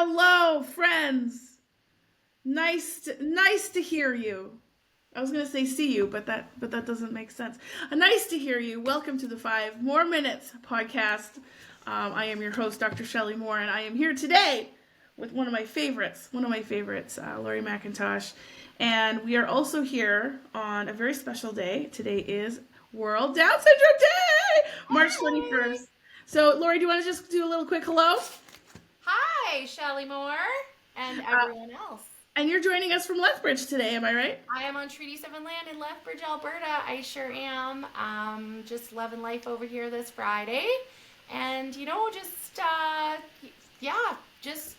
Hello, friends. Nice to hear you. I was gonna say see you, but that doesn't make sense. Nice to hear you. Welcome to the 5 More Minutes podcast. I am your host, Dr. Shelley Moore, and I am here today with one of my favorites, Laurie McIntosh. And we are also here on a very special day. Today is World Down Syndrome Day, March 21st. So, Laurie, do you want to just do a little quick hello? Hi, Shelley Moore and everyone else. And you're joining us from Lethbridge today, am I right? I am on Treaty 7 land in Lethbridge, Alberta. I sure am. Just loving life over here this Friday. And, just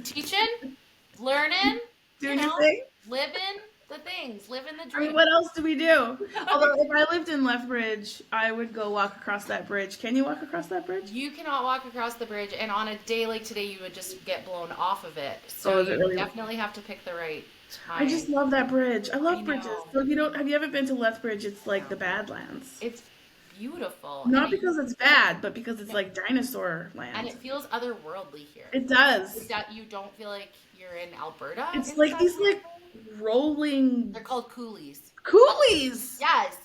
teaching, learning, Doing your thing? living the things, living the I dream. mean, what else do we do? Although, if I lived in Lethbridge, I would go walk across that bridge. Can you walk across that bridge? You cannot walk across the bridge, and on a day like today, you would just get blown off of it. So you definitely have to pick the right time. I just love that bridge. I love bridges. know. So have you ever been to Lethbridge? It's like the Badlands. It's beautiful. Not because it's bad, but because it's like dinosaur land. And it feels otherworldly here. It does. That you don't feel like you're in Alberta. It's like these like rolling. They're called coulees. Coulees. Yes.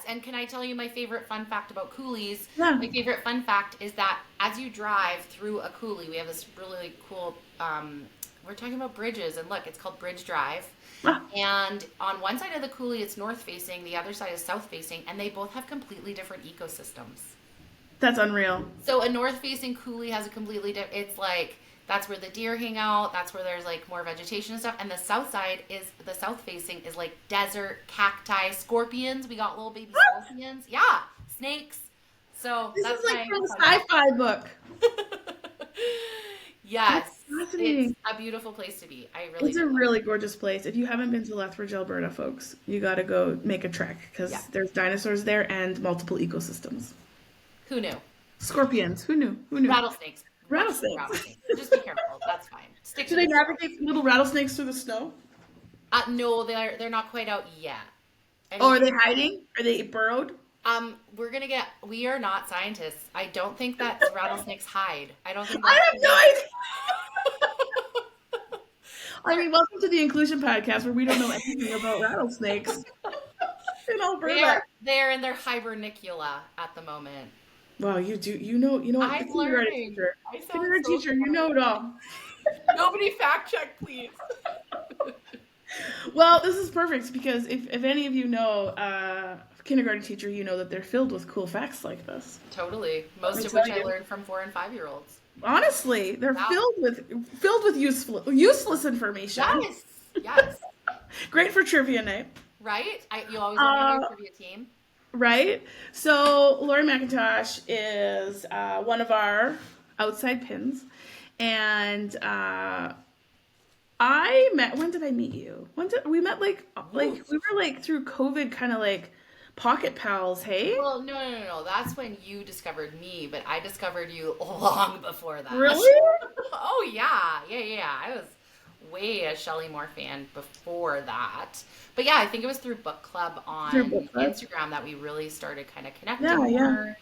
And can I tell you my favorite fun fact about coulees? Yeah. My favorite fun fact is that as you drive through a coulee, we have this really cool. We're talking about bridges, and look, it's called Bridge Drive. Ah. And on one side of the coulee, it's north facing. The other side is south facing, and they both have completely different ecosystems. That's unreal. So a north facing coulee has a completely different. It's like. That's where the deer hang out. That's where there's like more vegetation and stuff. And the south side the south facing is like desert, cacti, scorpions. We got little baby scorpions. Yeah, snakes. So This that's is like from a sci-fi book. Yes, fascinating. it's a beautiful place to be. It's a really gorgeous place. If you haven't been to Lethbridge, Alberta, folks, you got to go make a trek because there's dinosaurs there and multiple ecosystems. Who knew? Scorpions. Who knew? Rattlesnakes. Rattlesnakes. Just be careful. That's fine. Do they navigate little rattlesnakes through the snow? No, they're not quite out yet. Are they hiding? Are they burrowed? We are not scientists. I don't think that rattlesnakes hide. I have no idea. I mean, welcome to the Inclusion Podcast where we don't know anything about rattlesnakes in Alberta. They're in their hibernicula at the moment. Wow, you know what? I'm learning. Kindergarten teacher, you know it all. Nobody fact check, please. Well, this is perfect because if any of you know kindergarten teacher, you know that they're filled with cool facts like this. Totally. Most of which I learned from 4 and 5-year-olds. Honestly, they're filled with useless information. Yes. Great for trivia night. Right? You always want to have a trivia team. Right? So, Laurie McIntosh is one of our outside pins. And when did I meet you? We met we were like through COVID kind of like pocket pals, hey? Well, no. That's when you discovered me, but I discovered you long before that. Really? Oh, yeah. I was way a Shelley Moore fan before that. But yeah, I think it was through book club on Instagram that we really started kind of connecting more.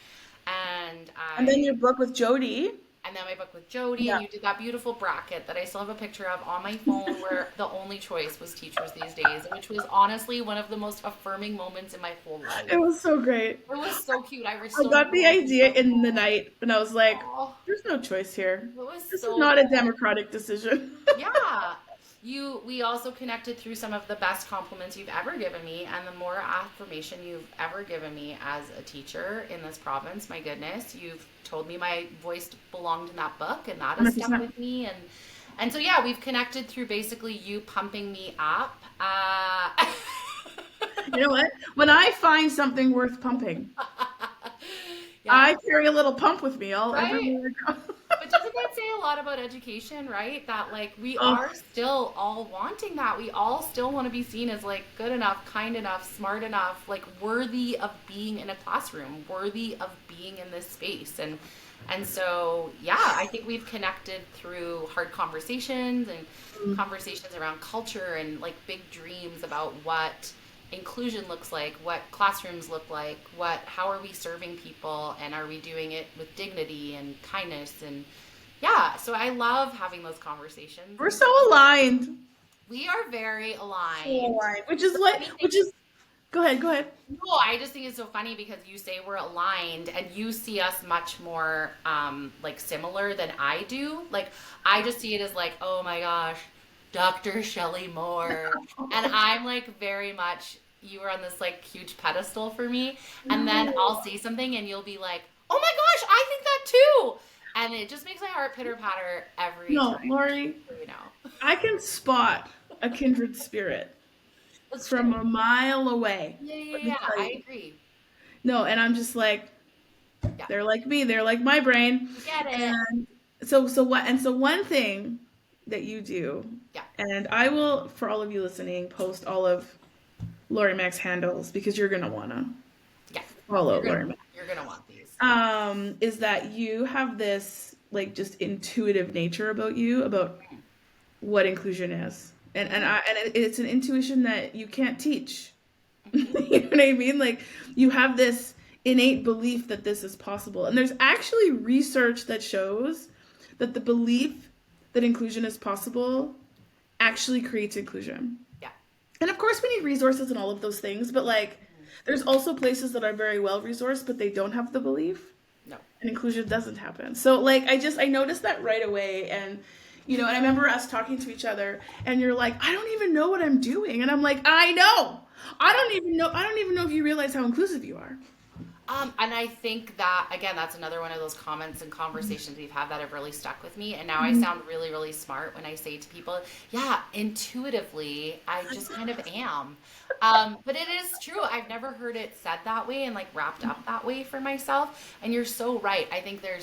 And then your book with Jody. And then my book with Jody, and you did that beautiful bracket that I still have a picture of on my phone where the only choice was Teachers These Days, which was honestly one of the most affirming moments in my whole life. It was so great. It was so cute. I got the idea in the night, and I was like, there's no choice here. This is not a democratic decision. Yeah. We also connected through some of the best compliments you've ever given me and the more affirmation you've ever given me as a teacher in this province. My goodness, you've told me my voice belonged in that book, and that has stuck with me. And so, yeah, we've connected through basically you pumping me up. You know what? When I find something worth pumping, I carry a little pump with me everywhere I go. But doesn't that say a lot about education, right? That like we are still all wanting that. We all still want to be seen as like good enough, kind enough, smart enough, like worthy of being in a classroom, worthy of being in this space. And so, yeah, I think we've connected through hard conversations and conversations around culture and like big dreams about what inclusion looks like, what classrooms look like, how are we serving people, and are we doing it with dignity and kindness and Yeah, so I love having those conversations. We're so aligned. We are very So aligned. aligned. Which is The what, funny thing which is, go ahead, go ahead. No, I just think it's so funny because you say we're aligned and you see us much more like similar than I do. Like I just see it as like, oh my gosh, Dr. Shelley Moore. And I'm like very much you are on this like huge pedestal for me. And then No, I'll say something and you'll be like, oh my gosh, I think that too. And it just makes my heart pitter patter every no, time, Lori, so you know. I can spot a kindred spirit That's from true. a mile away. Yeah, yeah, Let me yeah. tell I you. agree. No, and I'm just like, Yeah. they're like me, they're like my brain. You get it. And so one thing that you do, Yeah. and I will, for all of you listening, post all of Lori Mac's handles because you're gonna wanna Yeah. follow You're gonna Lori Mac. you're gonna want these. Is that you have this like just intuitive nature about you about what inclusion is. It's an intuition that you can't teach. You Mm-hmm. know what I mean? Like you have this innate belief that this is possible. And there's actually research that shows that the belief that inclusion is possible actually creates inclusion. Yeah. And of course we need resources and all of those things, but like Mhm. there's also places that are very well resourced but they don't have the belief No. and inclusion doesn't happen. So like I noticed that right away. And and I remember us talking to each other and you're like, I don't even know what I'm doing. And I'm like, I know. Yeah. I don't even know if you realize how inclusive you are. And I think that again, that's another one of those comments and conversations we've had that have really stuck with me. And now I Mhm. sound really, really smart when I say to people, "Yeah, intuitively, I just kind of am." But it is true. I've never heard it said that way and like wrapped up that way for myself. And you're so right. I think there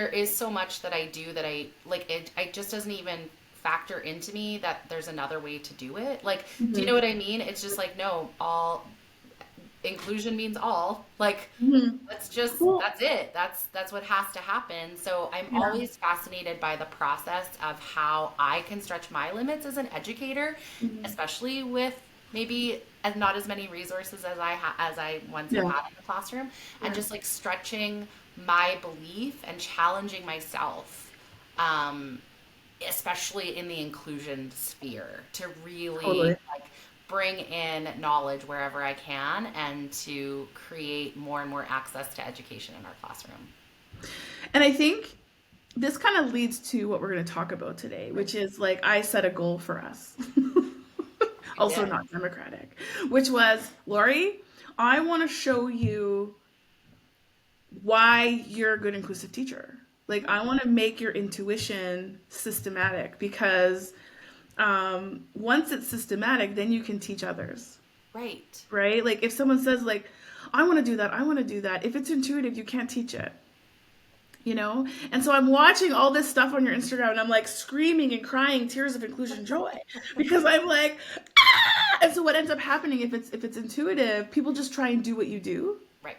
is so much that I do that I like. It just doesn't even factor into me that there's another way to do it. Like, do you know Mhm. what I mean? It's just like no, all inclusion means all like Mhm. Cool. that's it, that's what has to happen. So I'm Yeah. always fascinated by the process of how I can stretch my limits as an educator, Mhm. especially with maybe as not as many resources as I once have Yeah. had in the classroom, and Yeah. just like stretching my belief and challenging myself, um, especially in the inclusion sphere, to really Totally. like bring in knowledge wherever I can and to create more and more access to education in our classroom. And I think this kind of leads to what we're going to talk about today, Right. which is like I set a goal for us. You Also did. not democratic, which was, Lori, I want to show you why you're a good inclusive teacher. Like I want to make your intuition systematic because once it's systematic, then you can teach others, Right. right? Like if someone says like, I want to do that, I want to do that. If it's intuitive, you can't teach it, you know? And so I'm watching all this stuff on your Instagram and I'm like screaming and crying tears of inclusion joy because I'm like, ah! And so what ends up happening if it's intuitive, people just try and do what you do. Right.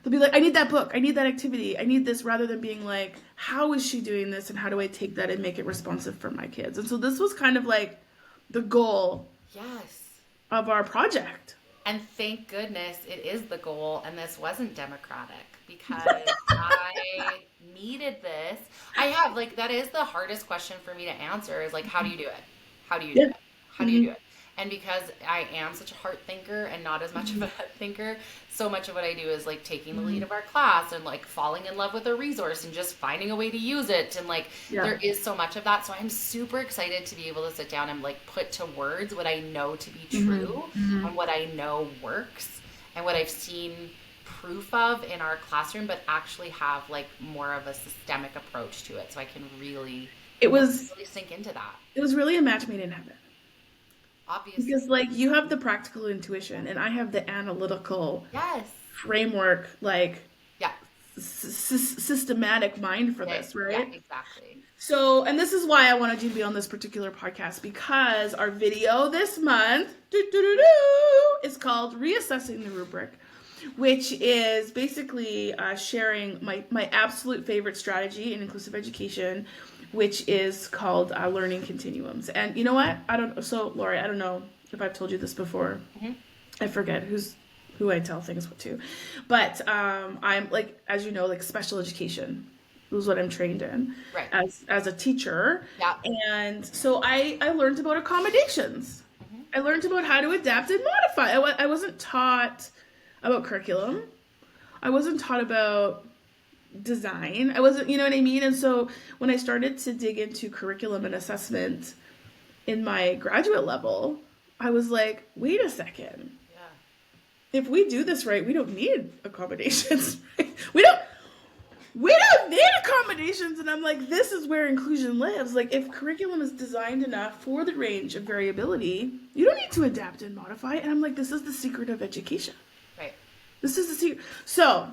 They'll be like, I need that book, I need that activity, I need this, rather than being like, how is she doing this and how do I take that and make it responsive for my kids? And so this was kind of like the goal Yes. of our project. And thank goodness it is the goal and this wasn't democratic because I needed this. I have like that is the hardest question for me to answer is like how do you do it? How do you do Yeah. it? How do you Hmm. do it? And because I am such a heart thinker and not as much of a head thinker, so much of what I do is like taking the lead Hmm. of our class and like falling in love with a resource and just finding a way to use it. And like Yeah. there is so much of that. So I'm super excited to be able to sit down and like put to words what I know to be Hmm. true Hmm. and what I know works and what I've seen proof of in our classroom, but actually have like more of a systemic approach to it so I can really, It was really sink into that. it was really a match made in heaven. Obviously. Because like you have the practical intuition and I have the analytical Yes. framework, like Yeah. systematic mind for Yeah. this, Yeah, right? exactly. So, and this is why I wanted you to be on this particular podcast because our video this month is called Reassessing the Rubric, which is basically sharing my absolute favorite strategy in inclusive education, which is called learning continuums. And you know what? So Lori, I don't know if I've told you this before. Hmm. I forget who I tell things to, but I'm like, as you know, like special education, was what I'm trained in Right. as a teacher. Yeah. And so I learned about accommodations. Mm-hmm. I learned about how to adapt and modify. I wasn't taught about curriculum. I wasn't taught about design. I wasn't, you know what I mean? And so when I started to dig into curriculum and assessment in my graduate level, I was like, wait a second. Yeah. If we do this right, we don't need accommodations. Right? We don't need accommodations. And I'm like, this is where inclusion lives. Like, if curriculum is designed enough for the range of variability, you don't need to adapt and modify. And I'm like, this is the secret of education. Right. This is the secret. So,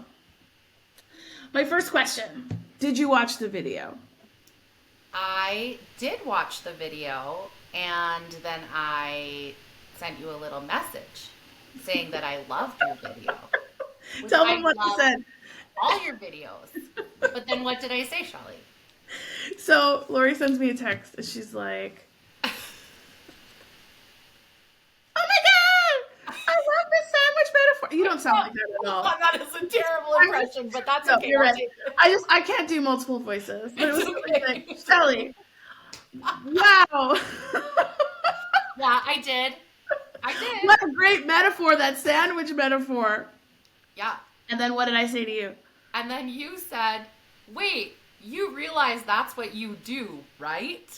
my first question, did you watch the video? I did watch the video, and then I sent you a little message saying that I loved your video. Tell them what you said. All your videos. But then what did I say, Shelley? So Laurie sends me a text and she's like, oh my God, I love this sandwich metaphor. You don't sound like that at all. That is a terrible impression, but that's No, okay. you're right. I can't do multiple voices. But it was something like, Shelley, wow. Yeah, I did. What a great metaphor, that sandwich metaphor. Yeah. And then what did I say to you? And then you said, wait, you realize that's what you do, right?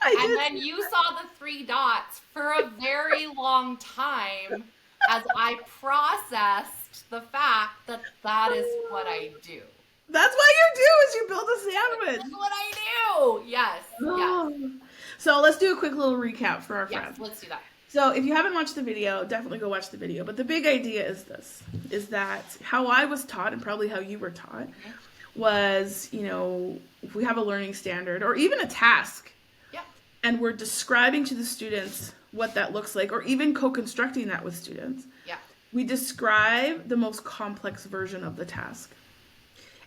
And then you saw the 3 dots for a very long time as I processed the fact that that is what I do. That's what you do, is you build a sandwich. That's what I do. Yes. Oh. Yes. So let's do a quick little recap for our friends. Yes, let's do that. So if you haven't watched the video, definitely go watch the video. But the big idea is this, is that how I was taught, and probably how you were taught, was, you know, if we have a learning standard or even a task, and we're describing to the students what that looks like, or even co-constructing that with students, we describe the most complex version of the task.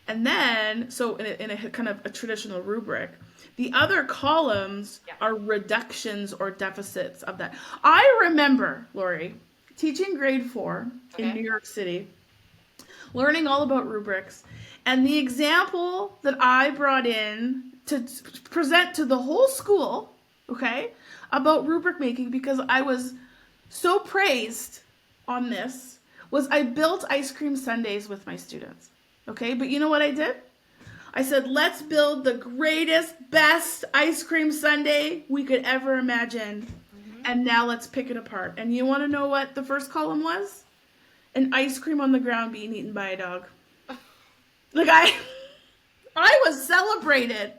And then, so in a kind of a traditional rubric, the other columns are reductions or deficits of that. I remember, Laurie, teaching grade 4 in New York City, learning all about rubrics, and the example that I brought in to present to the whole school, about rubric making, because I was so praised on this, was I built ice cream sundaes with my students. Okay, but you know what I did? I said, let's build the greatest, best ice cream sundae we could ever imagine. And now let's pick it apart. And you want to know what the first column was? An ice cream on the ground being eaten by a dog. Like, I was celebrated.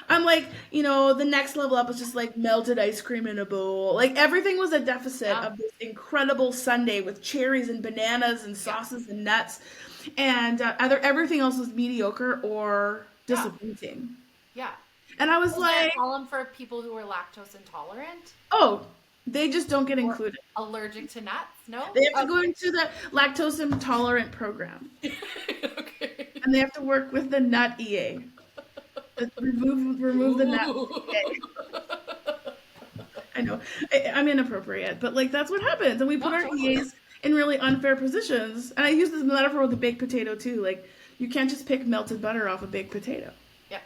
I'm like, you know, the next level up was just like melted ice cream in a bowl. Like, everything was a deficit of this incredible sundae with cherries and bananas and sauces and nuts. And everything else was mediocre or disappointing. Yeah. And I was like, there a column for people who are lactose intolerant? Oh, they just don't get included. Allergic to nuts? No? They have to go into the lactose intolerant program. Okay. And they have to work with the nut EA. Remove the nut EA. I know. I'm inappropriate, but like that's what happens. And we put our EAs in really unfair positions. And I use this metaphor with the baked potato too. Like, you can't just pick melted butter off a baked potato. Yeah.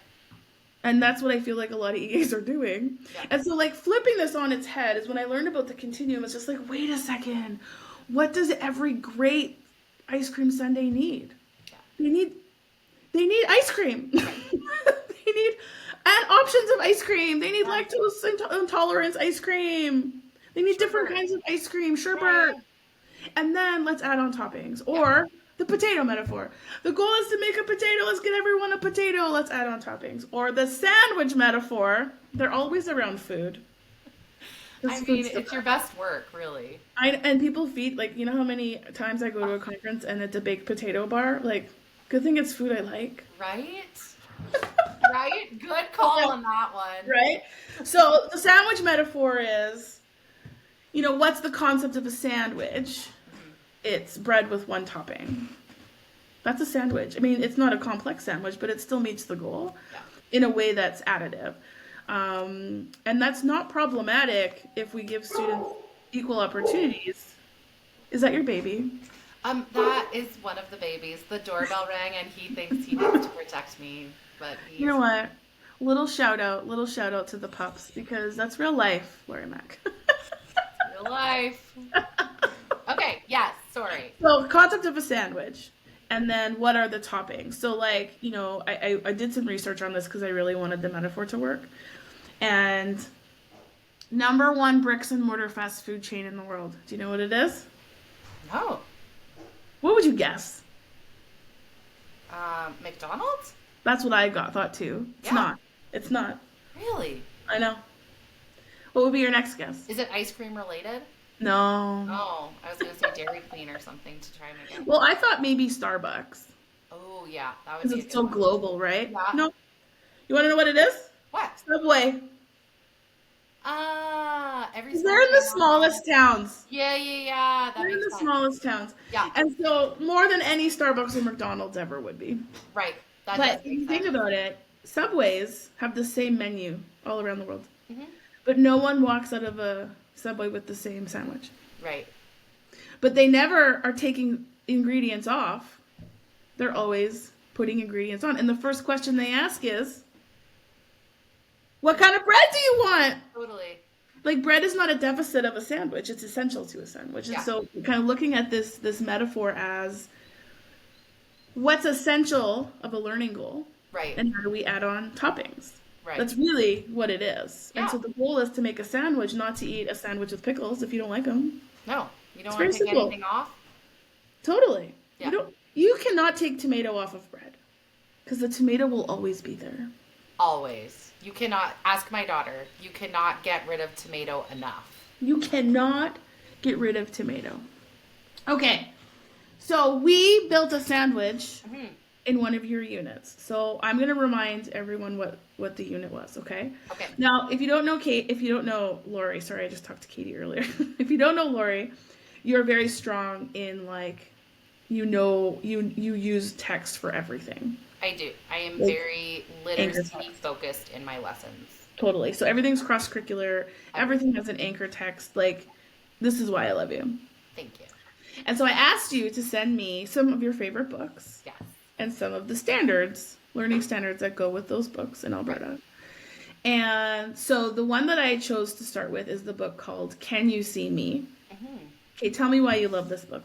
And that's what I feel like a lot of EAs are doing. Yeah. And so, like, flipping this on its head is when I learned about the continuum. It's just like, wait a second. What does every great ice cream sundae need? Yeah. They need ice cream. They need options of ice cream. They need lactose intolerance ice cream. They need different kinds of ice cream, sherbet. Right. And then let's add on toppings. Or the potato metaphor. The goal is to make a potato. Let's get everyone a potato. Let's add on toppings. Or the sandwich metaphor. They're always around food. It's your best work, really. And people feed, like, you know how many times I go to a conference and it's a baked potato bar? Like, good thing it's food I like. Right? Right? Good call on that one. Right? So the sandwich metaphor is, you know, what's the concept of a sandwich? It's bread with one topping. That's a sandwich. I mean, it's not a complex sandwich, but it still meets the goal in a way that's additive. And that's not problematic if we give students equal opportunities. Is that your baby? That is one of the babies. The doorbell rang and he thinks he needs to protect me, but You he's know what? Little shout out to the pups because that's real life, Laurie Mac. real life. Okay, yes, sorry. So, concept of a sandwich, and then what are the toppings? So, like, I did some research on this because I really wanted the metaphor to work. And number one bricks and mortar fast food chain in the world. Do you know what it is? No. What would you guess? McDonald's? That's what I thought too. It's Yeah. not. It's not. Really? I know. What would be your next guess? Is it ice cream related? No. Oh, I was gonna say Dairy Queen or something to try and make it. Well, I thought maybe Starbucks Oh yeah, that would because be a it's good so one. global, right? Yeah. No. You want to know what it is? What? Subway. Every 'Cause small they're in the town. smallest towns. Yeah. That They're in makes the sense. smallest towns. Yeah, And so more than any Starbucks or McDonald's ever would be. right. That But does if make you think sense. about it, Subways have the same menu all around the world. Hmm. But no one walks out of a Subway with the same sandwich. Right. But they never are taking ingredients off. They're always putting ingredients on. And the first question they ask is, what kind of bread do you want? Totally. Like bread is not a deficit of a sandwich, it's essential to a sandwich. And Yeah. so kind of looking at this metaphor as what's essential of a learning goal Right. and how do we add on toppings? Right. That's really what it is. And Yeah. so the goal is to make a sandwich, not to eat a sandwich with pickles if you don't like them. No, you don't It's want very to take simple. anything off. Totally. Yeah. You cannot take tomato off of bread because the tomato will always be there. Always. You cannot ask my daughter. You cannot get rid of tomato enough. You cannot get rid of tomato. Okay. So we built a sandwich Hmm. in one of your units. So I'm going to remind everyone what the unit was, okay? Okay. Now, if you don't know Lori, sorry, I just talked to Katie earlier. If you don't know Lori, you're very strong in like, you use text for everything. I do. I am Like, very anchor literacy text. focused in my lessons. Totally. So everything's cross-curricular. Everything has an anchor text. Like, this is why I love you. Thank you. And so I asked you to send me some of your favorite books Yes. and some of the standards, learning standards that go with those books in Alberta. And so the one that I chose to start with is the book called Can You See Me? Hmm. Okay, tell me why you love this book.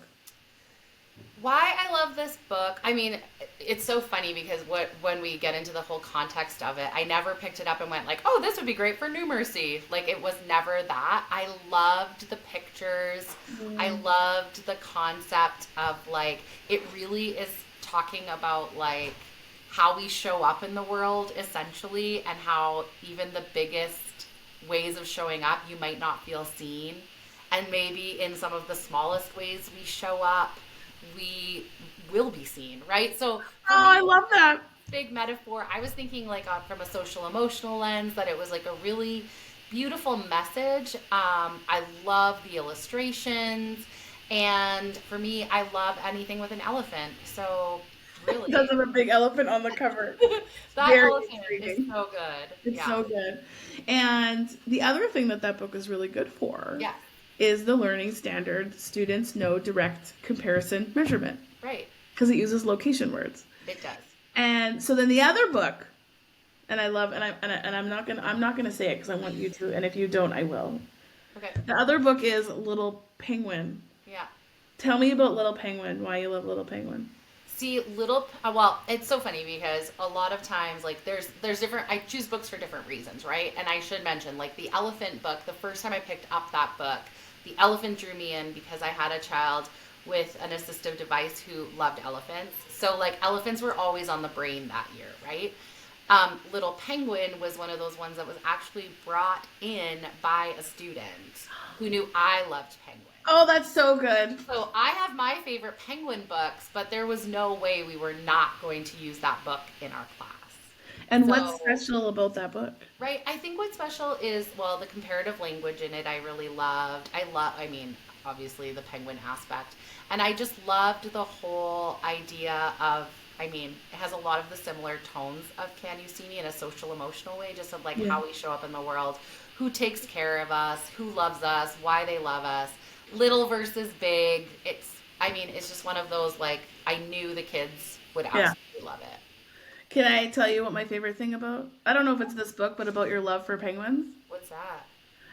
Why I love this book, I mean, it's so funny because when we get into the whole context of it, I never picked it up and went like, oh, this would be great for numeracy. Like, it was never that. I loved the pictures. I loved the concept of, like, it really is talking about, like, how we show up in the world, essentially, and how even the biggest ways of showing up, you might not feel seen. And maybe in some of the smallest ways we show up, we will be seen, right? So Oh, I love that. big metaphor. I was thinking like from a social emotional lens that it was like a really beautiful message. I love the illustrations, and for me, I love anything with an elephant. So really, It does have a big elephant on the cover. that very elephant intriguing. is so good. It's Yeah. so good. And the other thing that book is really good for Yeah. is the learning standard students know direct comparison measurement Right. because it uses location words. It does. And so then the other book, and I love, and I'm not gonna say it because I want you to, and if you don't, I will. Okay. The other book is Little Penguin. Yeah. Tell me about Little Penguin. Why you love Little Penguin? See, well, it's so funny because a lot of times, like, there's different, I choose books for different reasons, right? And I should mention, like, the elephant book, the first time I picked up that book, the elephant drew me in because I had a child with an assistive device who loved elephants. So, like, elephants were always on the brain that year, right? Little Penguin was one of those ones that was actually brought in by a student who knew I loved penguins. Oh, that's so good. So I have my favorite penguin books, but there was no way we were not going to use that book in our class. And So- what's special about that book? Right. I think what's special is, well, the comparative language in it I really loved. I mean, obviously the penguin aspect. And I just loved the whole idea of, I mean, it has a lot of the similar tones of Can You See Me in a social emotional way, just of like Yeah. how we show up in the world, who takes care of us, who loves us, why they love us, little versus big. It's I mean, it's just one of those, like, I knew the kids would Yeah. absolutely love it. Can I tell you what my favorite thing about? I don't know if it's this book, but about your love for penguins. What's that?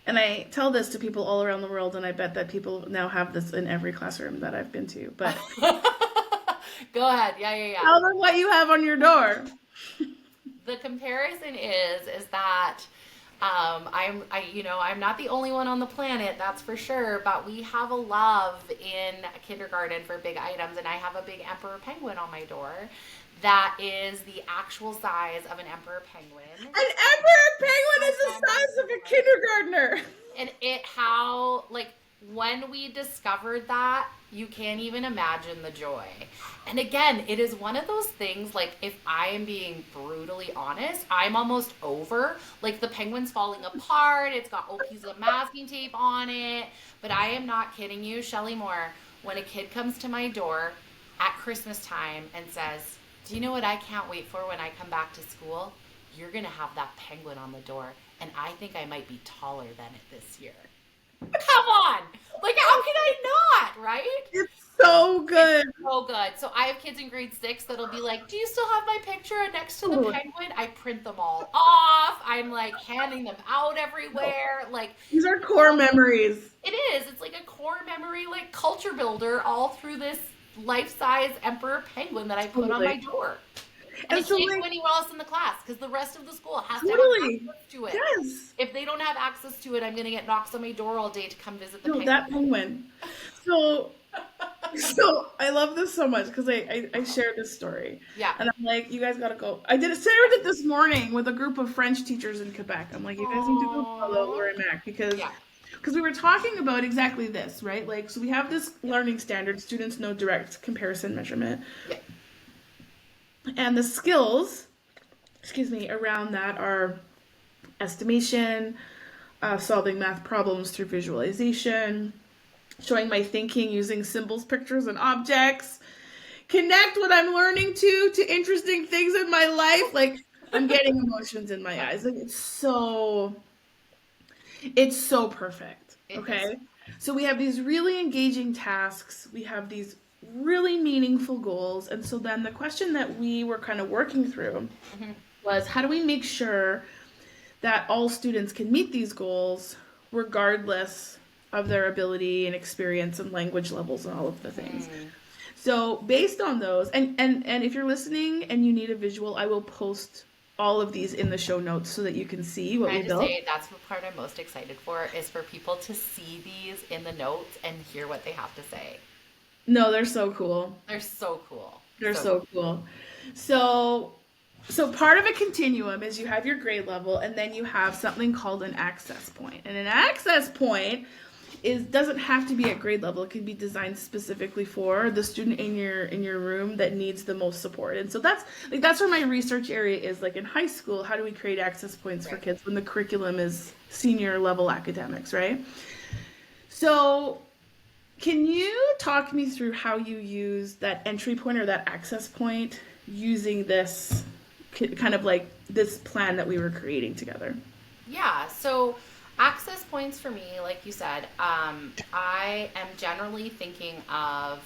And I tell this to people all around the world, and I bet that people now have this in every classroom that I've been to. But Go ahead. Yeah, yeah, yeah. tell them what you have on your door. The comparison is that I'm not the only one on the planet, that's for sure, but we have a love in kindergarten for big items, and I have a big emperor penguin on my door that is the actual size of an emperor penguin. An emperor penguin is the size of a kindergartner. And when we discovered that, you can't even imagine the joy. And again, it is one of those things, like, if I am being brutally honest, I'm almost over. Like, the penguin's falling apart, it's got old pieces of masking tape on it. But I am not kidding you, Shelley Moore, when a kid comes to my door at Christmas time and says, do you know what I can't wait for when I come back to school? You're going to have that penguin on the door, and I think I might be taller than it this year. Come on! Like, how can I not, right? It's so good. It's so good. So I have kids in grade 6 that'll be like, do you still have my picture next to the penguin? I print them all off. I'm, like, handing them out everywhere. Like, these are core memories. It is. It's like a core memory, like, culture builder all through this life-size emperor penguin that I put on my door. And it can't go anywhere else in the class because the rest of the school has to have access to it. Yes. If they don't have access to it, I'm going to get knocks on my door all day to come visit the penguin. That penguin. So I love this so much because I shared this story. Yeah. And I'm like, you guys got to go. Sarah did this morning with a group of French teachers in Quebec. I'm like, you guys need to go follow Laurie Mac because we were talking about exactly this, right? Like, so we have this learning standard. Students know direct comparison measurement. Yeah. And the skills, around that are estimation, solving math problems through visualization, showing my thinking using symbols, pictures, and objects, connect what I'm learning to interesting things in my life. Like, I'm getting emotions in my eyes. Like, it's so perfect. Okay. So we have these really engaging tasks. We have these really meaningful goals. And so then the question that we were kind of working through was, how do we make sure that all students can meet these goals regardless of their ability and experience and language levels and all of the things? So based on those, and if you're listening and you need a visual, I will post all of these in the show notes so that you can see what we built. That's the part I'm most excited for, is for people to see these in the notes and hear what they have to say. No, they're so cool. They're so cool. They're so cool. So part of a continuum is you have your grade level, and then you have something called an access point. And an access point doesn't have to be at grade level. It can be designed specifically for the student in your room that needs the most support. And so that's where my research area is. Like, in high school, how do we create access points for kids when the curriculum is senior level academics, right? So can you talk me through how you use that entry point or that access point using this kind of like this plan that we were creating together? Yeah, so access points for me, like you said, I am generally thinking of,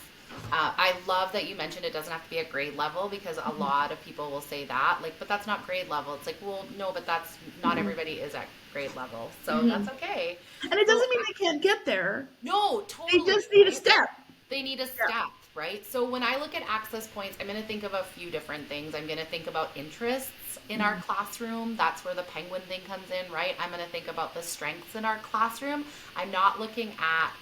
I love that you mentioned it doesn't have to be at grade level, because a lot of people will say that, like, but that's not grade level. It's like, well, no, but that's not everybody is at grade level, so that's okay. And it doesn't mean they can't get there. No, totally. They just need a step. They need a step, right? So when I look at access points, I'm going to think of a few different things. I'm going to think about interests in our classroom. That's where the penguin thing comes in, right? I'm going to think about the strengths in our classroom. I'm not looking at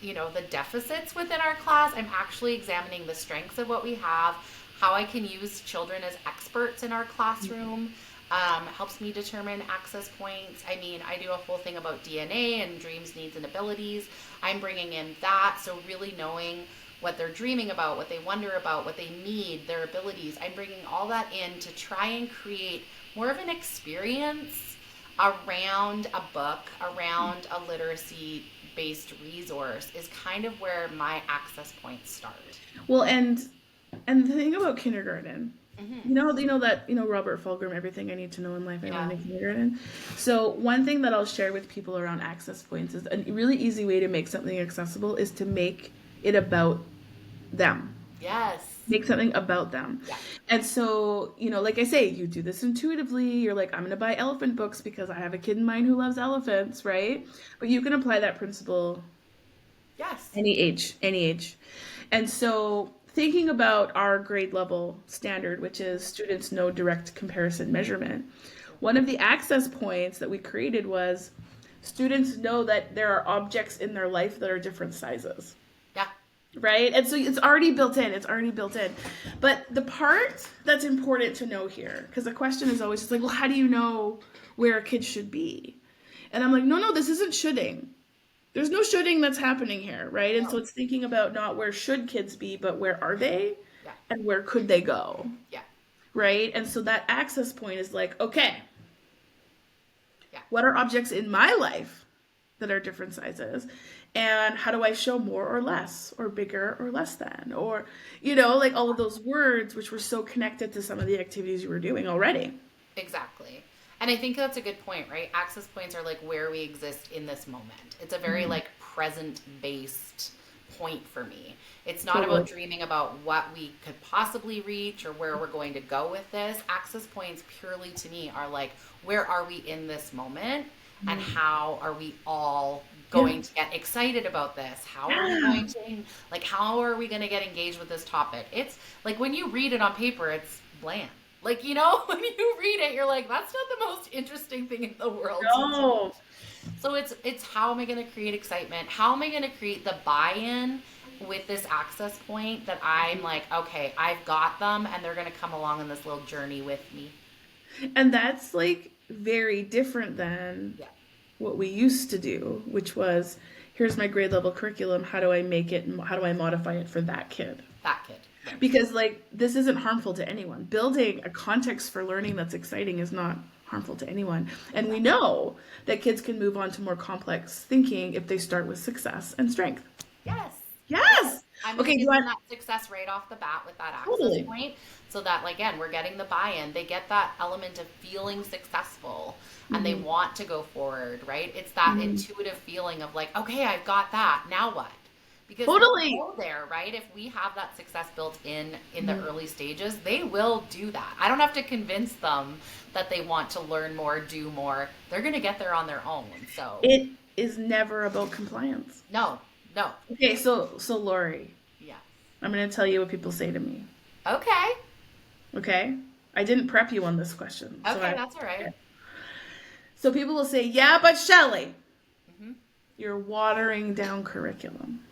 the deficits within our class. I'm actually examining the strengths of what we have, how I can use children as experts in our classroom. Helps me determine access points. I mean, I do a whole thing about DNA and dreams, needs, and abilities. I'm bringing in that, so really knowing what they're dreaming about, what they wonder about, what they need, their abilities. I'm bringing all that in to try and create more of an experience around a book, around a literacy-based resource, is kind of where my access points start. Well, and the thing about kindergarten, you know that Robert Fulghum, everything I need to know in life I learned in kindergarten. So one thing that I'll share with people around access points is a really easy way to make something accessible is to make it about them. Yes. Make something about them. Yeah. And so, like I say, you do this intuitively. You're like, I'm going to buy elephant books because I have a kid in mind who loves elephants, right? But you can apply that principle Yes. any age, any age. And so thinking about our grade level standard, which is students no direct comparison measurement, one of the access points that we created was students know that there are objects in their life that are different sizes. Yeah. Right? And so it's already built in. It's already built in. But the part that's important to know here, because the question is always just like, well, how do you know where a kid should be? And I'm like, no, this isn't shoulding. There's no shoulding that's happening here, right? And so it's thinking about not where should kids be, but where are they? Yeah. And where could they go? Yeah. Right? And so that access point is like, okay, yeah. What are objects in my life that are different sizes? And how do I show more or less, or bigger or less than, or, like all of those words which were so connected to some of the activities you were doing already. Exactly. And I think that's a good point, right? Access points are like where we exist in this moment. It's a very like present based point for me. It's not about dreaming about what we could possibly reach or where we're going to go with this. Access points purely to me are like, where are we in this moment? And how are we all going to get excited about this? How are we going to, how are we going to get engaged with this topic? It's like when you read it on paper, it's bland. Like, when you read it, you're like, that's not the most interesting thing in the world. No. So it's how am I going to create excitement? How am I going to create the buy-in with this access point that I'm like, okay, I've got them and they're going to come along on this little journey with me. And that's like very different than what we used to do, which was, here's my grade level curriculum. How do I make it? How do I modify it for that kid? That kid. Because this isn't harmful to anyone. Building a context for learning that's exciting is not harmful to anyone. And we know that kids can move on to more complex thinking if they start with success and strength. Yes. I'm going to give them that success right off the bat with that access point, so that, again, we're getting the buy-in. They get that element of feeling successful, and they want to go forward, right? It's that intuitive feeling of like, okay, I've got that. Now what? Because we'll go there, right? If we have that success built in the early stages, they will do that. I don't have to convince them that they want to learn more, do more. They're going to get there on their own. So it is never about compliance. No. Okay, so Laurie. Yeah. I'm going to tell you what people say to me. Okay. I didn't prep you on this question. Okay, that's all right. Okay. So people will say, yeah, but Shelley, you're watering down curriculum.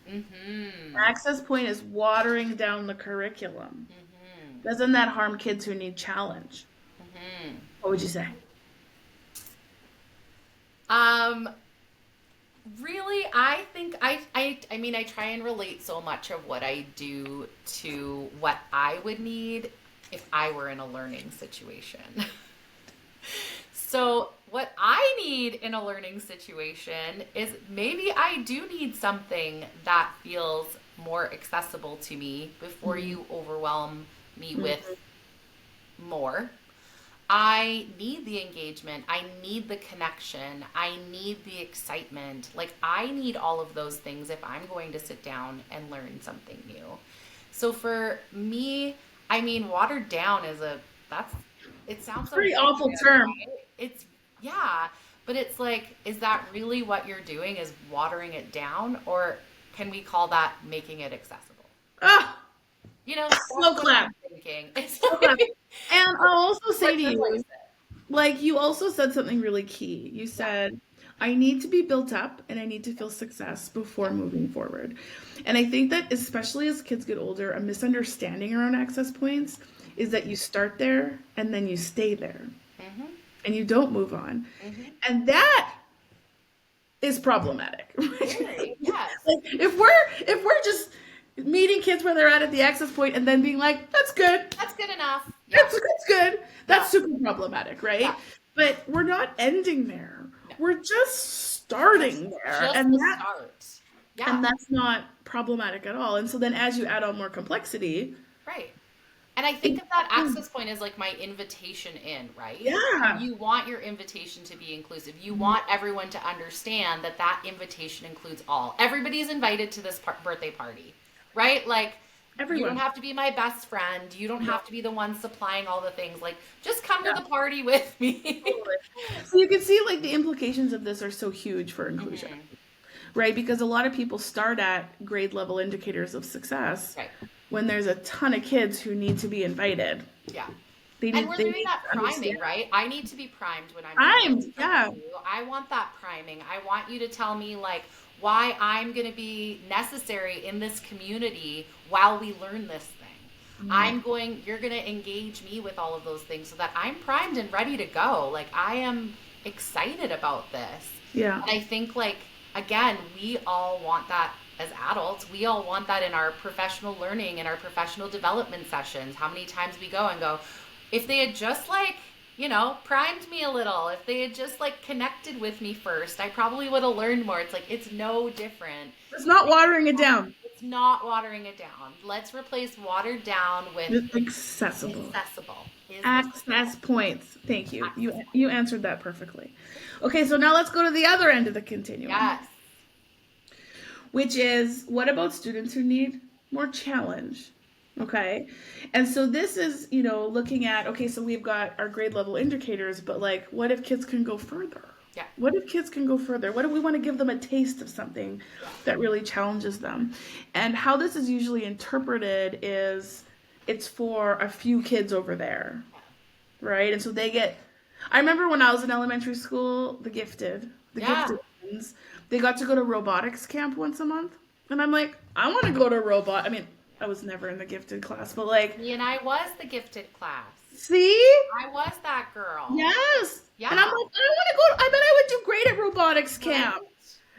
Access point is watering down the curriculum. Doesn't that harm kids who need challenge? What would you say? Really, I think I mean, I try and relate so much of what I do to what I would need if I were in a learning situation. So what I need in a learning situation is maybe I do need something that feels more accessible to me before you overwhelm me with more. I need the engagement. I need the connection. I need the excitement. Like, I need all of those things if I'm going to sit down and learn something new. So for me, I mean, watered down is it sounds pretty awful term. Right? But it's like, is that really what you're doing, is watering it down? Or can we call that making it accessible? Slow clap. And I'll also say to you, like, you also said something really key. You said, I need to be built up and I need to feel success before moving forward. And I think that especially as kids get older, a misunderstanding around access points is that you start there and then you stay there and you don't move on. And that is problematic. Really? Yes. Like, if we're just meeting kids where they're at the access point and then being like, that's good. That's good enough. That's good. That's super problematic, right? Yeah. But we're not ending there. No. We're just starting there. And that's not problematic at all. And so then as you add on more complexity, right, And I think of that access point as like my invitation in, right? Yeah. You want your invitation to be inclusive. You want everyone to understand that that invitation includes all. Everybody's invited to this birthday party, right? Like, you don't Everyone. have to be my best friend. You don't No. have to be the one supplying all the things. Like, just come to Yeah. the party with me. Totally. So you can see like the implications of this are so huge for inclusion, Mhm. right? Because a lot of people start at grade level indicators of success Right. when there's a ton of kids who need to be invited. Yeah. They And need we're they doing need that to understand. priming, right? I need to be primed when I'm I'm learning from yeah. you. I want that priming. I want you to tell me like why I'm going to be necessary in this community while we learn this thing. You're going to engage me with all of those things so that I'm primed and ready to go. Like I am excited about this. Yeah. And I think like, again, we all want that as adults. We all want that in our professional learning and our professional development sessions. How many times we go and go, if they had just like, primed me a little, if they had just like connected with me first, I probably would have learned more. It's like, it's no different. It's not watering it down. It's not watering it down. Let's replace watered down with It's accessible. accessible. Is this Access points. Thank you. access? You answered that perfectly. Okay, so now let's go to the other end of the continuum, Yes. which is what about students who need more challenge? Okay. And so this is, looking at, okay, so we've got our grade level indicators, but like, what if kids can go further? Yeah. What if kids can go further? What if we want to give them a taste of something that really challenges them? And how this is usually interpreted is it's for a few kids over there, right? And so I remember when I was in elementary school, the Yeah. gifted ones, they got to go to robotics camp once a month. And I'm like, I want to go to I mean, I was never in the gifted class, but like, Me and I was the gifted class. see? I was that girl. Yes. Yeah. And I'm like, I want to go, I bet I would do great at robotics camp. Right?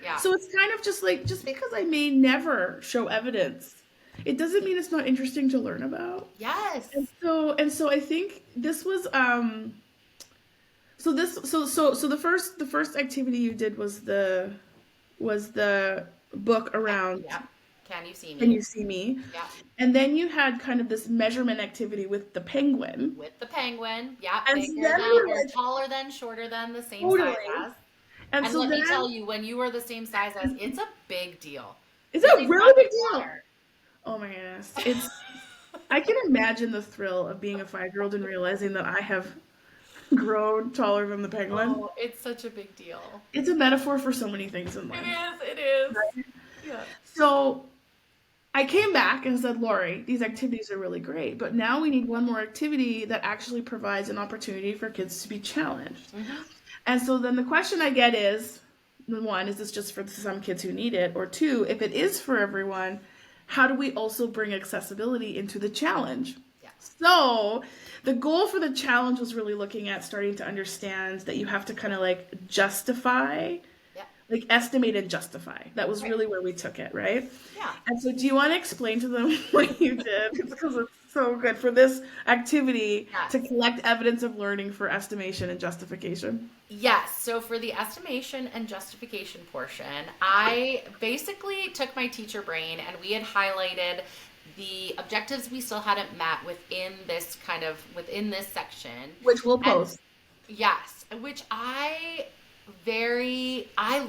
Yeah. So it's kind of just like, just because I may never show evidence, it doesn't mean it's not interesting to learn about. Yes. And so I think this was so the first activity you did was the book around Yeah. Can you see me? Can You See Me? Yeah. And then you had kind of this measurement activity with the penguin. With the penguin. Yeah. And Bigger then than we were or like, taller than, shorter than, the same totally. size as. And And so let me then tell you, when you are the same size as, it's a big deal. it's a They really run big deal. water. Oh my goodness. I can imagine the thrill of being a 5-year-old and realizing that I have grown taller than the penguin. Oh, it's such a big deal. It's a metaphor for so many things in life. It is. Yeah. So I came back and said, Laurie, these activities are really great, but now we need one more activity that actually provides an opportunity for kids to be challenged. Mm-hmm. And so then the question I get is, one, is this just for some kids who need it? Or two, if it is for everyone, how do we also bring accessibility into the challenge? Yeah. So the goal for the challenge was really looking at starting to understand that you have to kind of like justify, Yeah. like estimate and justify. That was really where we took it, right? Yeah. And so do you want to explain to them what you did? Because it's so good for this activity Yes. to collect evidence of learning for estimation and justification. Yes. So for the estimation and justification portion, I basically took my teacher brain and we had highlighted the objectives we still hadn't met within this section. Which we'll post. Yes, which I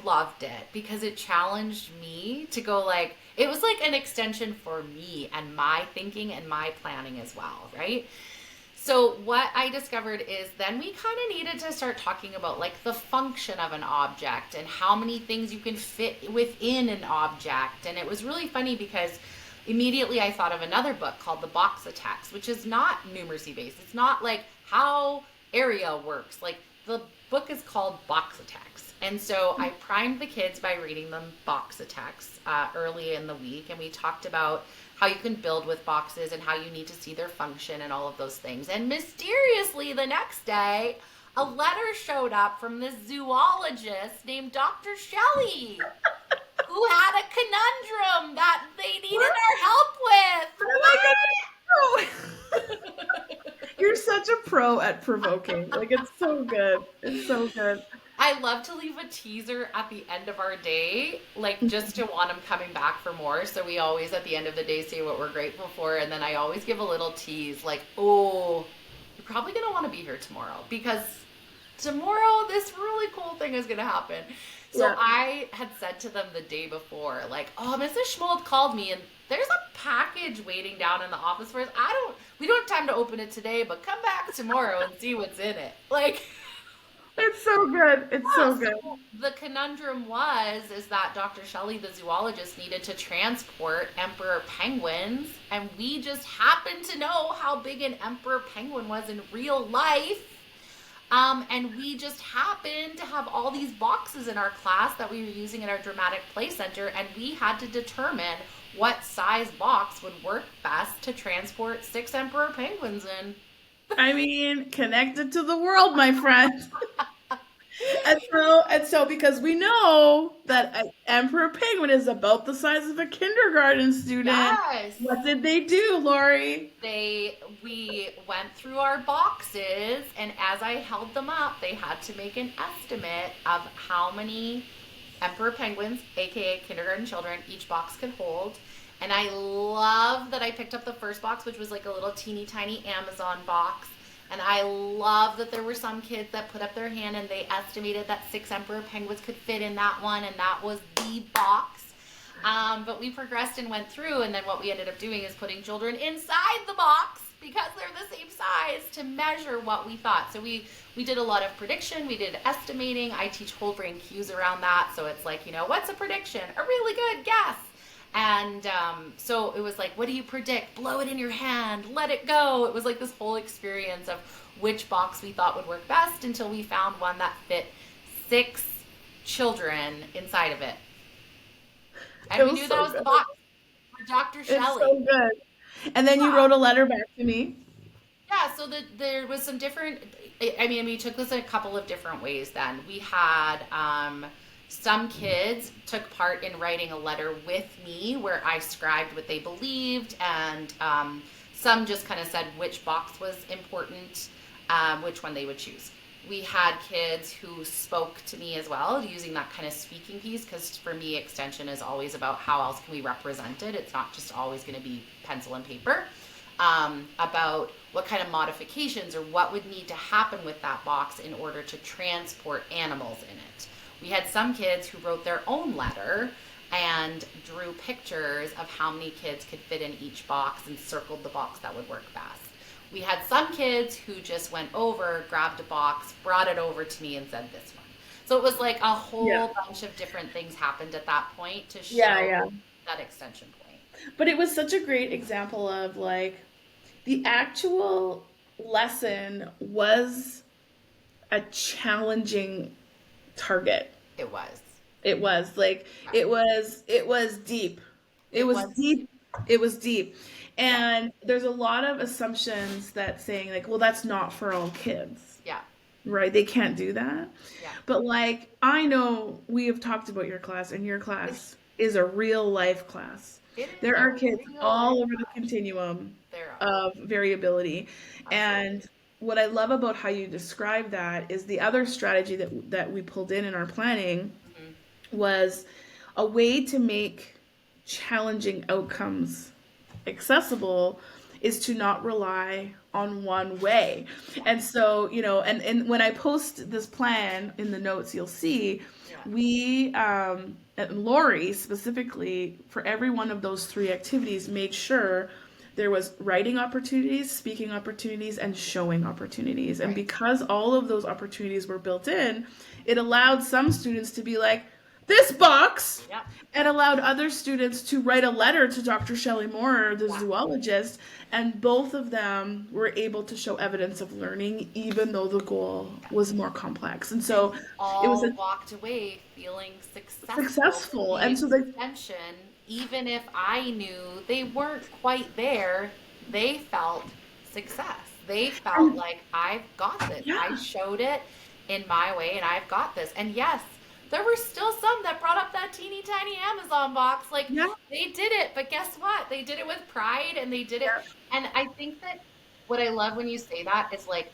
loved it because it challenged me to go like, it was like an extension for me and my thinking and my planning as well, right? So what I discovered is then we kind of needed to start talking about like the function of an object and how many things you can fit within an object. And it was really funny because immediately I thought of another book called The Box of Text, which is not numeracy based. It's not like how area works. Like the book is called Box of Text. And so I primed the kids by reading them Box of Text early in the week. And we talked about how you can build with boxes and how you need to see their function and all of those things. And mysteriously the next day, a letter showed up from this zoologist named Dr. Shelley, who had a conundrum that they needed our help with. Oh my God. You're such a pro at provoking. Like, it's so good. It's so good. I love to leave a teaser at the end of our day, like just to want them coming back for more. So we always at the end of the day say what we're grateful for, and then I always give a little tease like, oh, you're probably gonna want to be here tomorrow because tomorrow this really cool thing is gonna happen. So Yeah. I had said to them the day before, like, oh, Mrs. Schmold called me and there's a package waiting down in the office for us. We don't have time to open it today, but come back tomorrow and see what's in it. Like, It's so good. It's so yeah, good. so the conundrum is that Dr. Shelley, the zoologist, needed to transport emperor penguins, and we just happened to know how big an emperor penguin was in real life. And we just happened to have all these boxes in our class that we were using in our dramatic play center, and we had to determine what size box would work best to transport 6 emperor penguins in. I mean, connected to the world, my friend. And so, because we know that an emperor penguin is about the size of a kindergarten student, Yes. what did they do, Lori? We went through our boxes, and as I held them up, they had to make an estimate of how many emperor penguins, aka kindergarten children, each box could hold. And I love that I picked up the first box, which was like a little teeny tiny Amazon box. And I love that there were some kids that put up their hand and they estimated that 6 emperor penguins could fit in that one, and that was the box. But we progressed and went through, and then what we ended up doing is putting children inside the box because they're the same size to measure what we thought. So we did a lot of prediction, we did estimating. I teach whole brain cues around that. So it's like, what's a prediction? A really good guess. And so it was like, what do you predict? Blow it in your hand, let it go. It was like this whole experience of which box we thought would work best until we found one that fit 6 children inside of it. And we knew that was the box for Dr. It's Shelley. so good. And then you Yeah. wrote a letter back to me. Yeah, so there was some different, I mean, we took this a couple of different ways then. We had some kids took part in writing a letter with me where I scribed what they believed, and some just kind of said which box was important, which one they would choose. We had kids who spoke to me as well, using that kind of speaking piece, because for me, extension is always about how else can we represent it. It's not just always going to be pencil and paper. About what kind of modifications or what would need to happen with that box in order to transport animals in it. We had some kids who wrote their own letter and drew pictures of how many kids could fit in each box and circled the box that would work best. We had some kids who just went over, grabbed a box, brought it over to me and said this one. So it was like a whole bunch of different things happened at that point to show that extension point. But it was such a great example of like the actual lesson was a challenging target. It was. It was like it was deep. It was deep. It was deep. And there's a lot of assumptions that saying like, well, that's not for all kids. Yeah. Right? They can't do that. Yeah. But like I know we have talked about your class, and your class is a real life class. There are kids all over the continuum of variability. And what I love about how you describe that is the other strategy that we pulled in our planning was a way to make challenging outcomes accessible is to not rely on one way. And so, and when I post this plan in the notes, you'll see we, and Lori specifically, for every one of those 3 activities, made sure there was writing opportunities, speaking opportunities, and showing opportunities. And because all of those opportunities were built in, it allowed some students to be like, this box, and allowed other students to write a letter to Dr. Shelley Moore, the zoologist, and both of them were able to show evidence of learning, even though the goal was more complex. And so it was walked away feeling successful. And so extension, even if I knew they weren't quite there, they felt success. They felt like I've got this. I showed it in my way, and I've got this. And yes, there were still some that brought up that teeny tiny Amazon box. Like, they did it, but guess what? They did it with pride, and they did it. And I think that what I love when you say that is like,